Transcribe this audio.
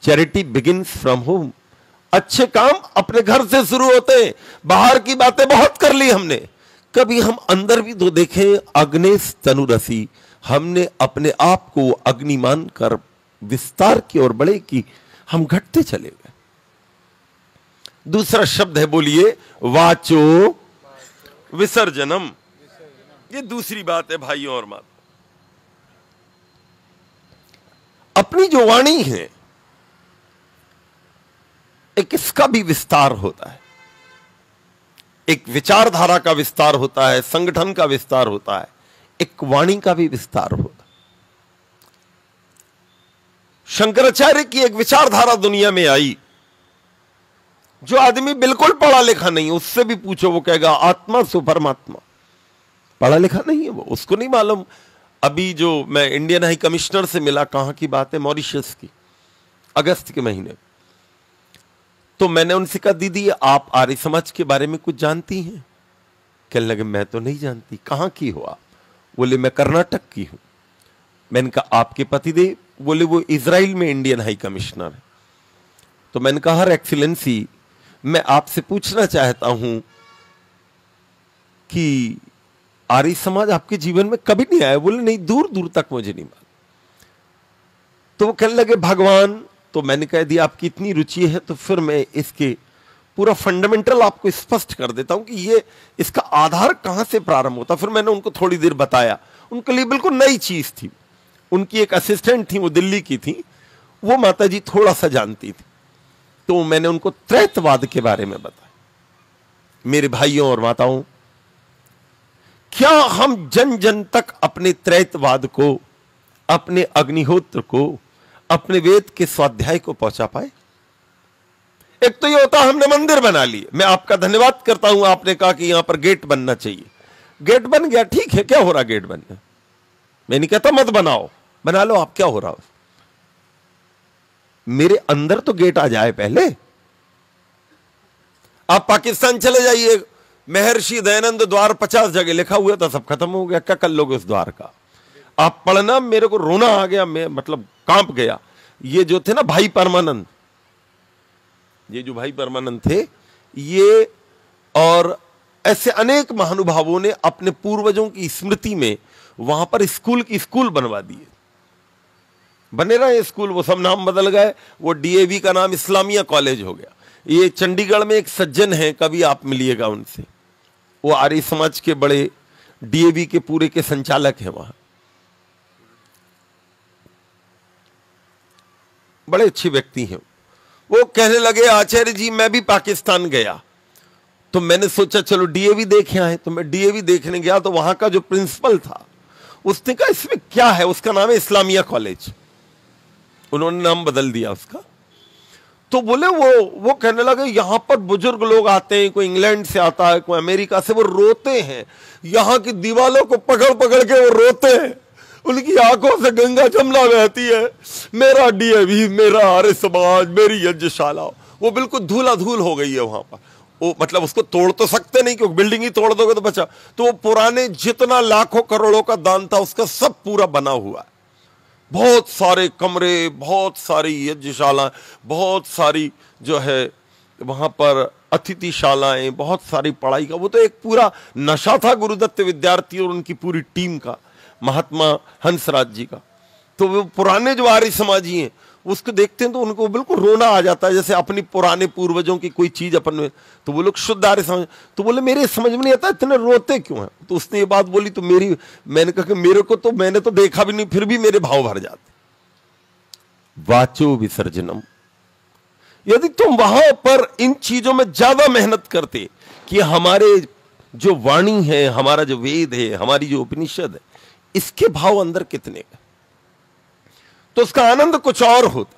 Charity begins from home. अच्छे काम अपने घर से शुरू होते हैं। बाहर की बातें बहुत कर ली हमने, कभी हम अंदर भी तो देखें। अग्नेस तनुरसी, हमने अपने आप को अग्नि मानकर विस्तार की ओर बढ़े कि हम घटते चले गए। दूसरा शब्द है, बोलिए, वाचो विसर्जनम। ये दूसरी बात है भाइयों और माता। अपनी जो वाणी है, एक इसका भी विस्तार होता है, एक विचारधारा का विस्तार होता है, संगठन का विस्तार होता है, एक वाणी का भी विस्तार होता है। शंकराचार्य की एक विचारधारा दुनिया में आई। जो आदमी बिल्कुल पढ़ा लिखा नहीं, उससे भी पूछो, वो कहेगा आत्मा सो परमात्मा। पढ़ा लिखा नहीं है वो, उसको नहीं मालूम। अभी जो मैं इंडियन हाई कमिश्नर से मिला, कहां की बात है, मॉरिशस की, अगस्त के महीने। तो मैंने उनसे कहा, दीदी आप आर्य समाज के बारे में कुछ जानती हैं? कहने लगे, मैं तो नहीं जानती। कहां की हो आप? बोले, मैं कर्नाटक की हूं। मैंने कहा, आपके पतिदेव? बोले, वो इजराइल में इंडियन हाई कमिश्नर है। तो मैंने कहा, हर एक्सीलेंसी, मैं आपसे पूछना चाहता हूं कि आर्य समाज आपके जीवन में कभी नहीं आया? बोले, नहीं, दूर दूर तक मुझे नहीं मालूम। तो वो कहने लगे, भगवान। तो मैंने कह दिया, आपकी इतनी रुचि है तो फिर मैं इसके पूरा फंडामेंटल आपको स्पष्ट कर देता हूं कि ये इसका आधार कहां से प्रारंभ होता। फिर मैंने उनको थोड़ी देर बताया। उनके लिए बिल्कुल नई चीज थी। उनकी एक असिस्टेंट थी, वो दिल्ली की थी, वो माता जी थोड़ा सा जानती थी। तो मैंने उनको त्रैतवाद के बारे में बताया। मेरे भाइयों और माताओं, क्या हम जन जन तक अपने त्रैतवाद को, अपने अग्निहोत्र को, अपने वेद के स्वाध्याय को पहुंचा पाए? एक तो ये होता, हमने मंदिर बना लिए। मैं आपका धन्यवाद करता हूं, आपने कहा कि यहां पर गेट बनना चाहिए। गेट बन गया, ठीक है, क्या हो रहा गेट बनने? मैं नहीं कहता मत बनाओ, बना लो आप, क्या हो रहा? मेरे अंदर तो गेट आ जाए पहले। आप पाकिस्तान चले जाइए, महर्षि दयानंद द्वार 50 जगह लिखा हुआ था, सब खत्म हो गया। क्या कर लोगे उस द्वार का? आप पढ़ना, मेरे को रोना आ गया, मैं मतलब कांप गया। ये जो थे ना भाई परमानंद, ये जो भाई परमानंद थे, ये और ऐसे अनेक महानुभावों ने अपने पूर्वजों की स्मृति में वहां पर स्कूल की स्कूल बनवा दिए। बने रहे स्कूल, वो सब नाम बदल गए। वो डीएवी का नाम इस्लामिया कॉलेज हो गया। ये चंडीगढ़ में एक सज्जन है, कभी आप मिलिएगा उनसे, वो आर्य समाज के बड़े डीएवी के पूरे के संचालक हैं वहां, बड़े अच्छे व्यक्ति हैं। वो कहने लगे, आचार्य जी मैं भी पाकिस्तान गया। तो मैंने सोचा चलो डीएवी देखे आए। तो मैं डीएवी देखने गया, तो वहां का जो प्रिंसिपल था उसने कहा, इसमें क्या है? उसका नाम है इस्लामिया कॉलेज। उन्होंने नाम बदल दिया उसका। तो बोले, वो कहने लगे, यहां पर बुजुर्ग लोग आते हैं, कोई इंग्लैंड से आता है, कोई अमेरिका से, वो रोते हैं, यहां की दीवालों को पकड़ पकड़ के वो रोते हैं, उनकी आंखों से गंगा जमुना बहती है। मेरा डीएवी, मेरा आर्य समाज, मेरी यज्ञशाला, वो बिल्कुल धूला धूल हो गई है वहां पर। वो मतलब उसको तोड़ तो सकते नहीं, क्योंकि बिल्डिंग ही तोड़ दोगे तो बचा। तो वो पुराने जितना लाखों करोड़ों का दान था, उसका सब पूरा बना हुआ है। बहुत सारे कमरे, बहुत सारी यज्ञशाला, बहुत सारी जो है वहां पर अतिथिशालाएं, बहुत सारी पढ़ाई का। वो तो एक पूरा नशा था गुरुदत्त विद्यार्थी और उनकी पूरी टीम का, महात्मा हंसराज जी का। तो वो पुराने जो आर्य समाजी हैं, उसको देखते हैं तो उनको बिल्कुल रोना आ जाता है, जैसे अपनी पुराने पूर्वजों की कोई चीज अपन में। तो वो लोग शुद्ध आर्य समझ। तो बोले, मेरे समझ में नहीं आता इतने रोते क्यों हैं? तो उसने ये बात बोली तो मैंने कहा कि मेरे को तो, मैंने तो देखा भी नहीं, फिर भी मेरे भाव भर जाते। वाचो विसर्जनम। यदि तुम वहां पर इन चीजों में ज्यादा मेहनत करते कि हमारे जो वाणी है, हमारा जो वेद है, हमारी जो उपनिषद है, इसके भाव अंदर कितने, तो उसका आनंद कुछ और होता।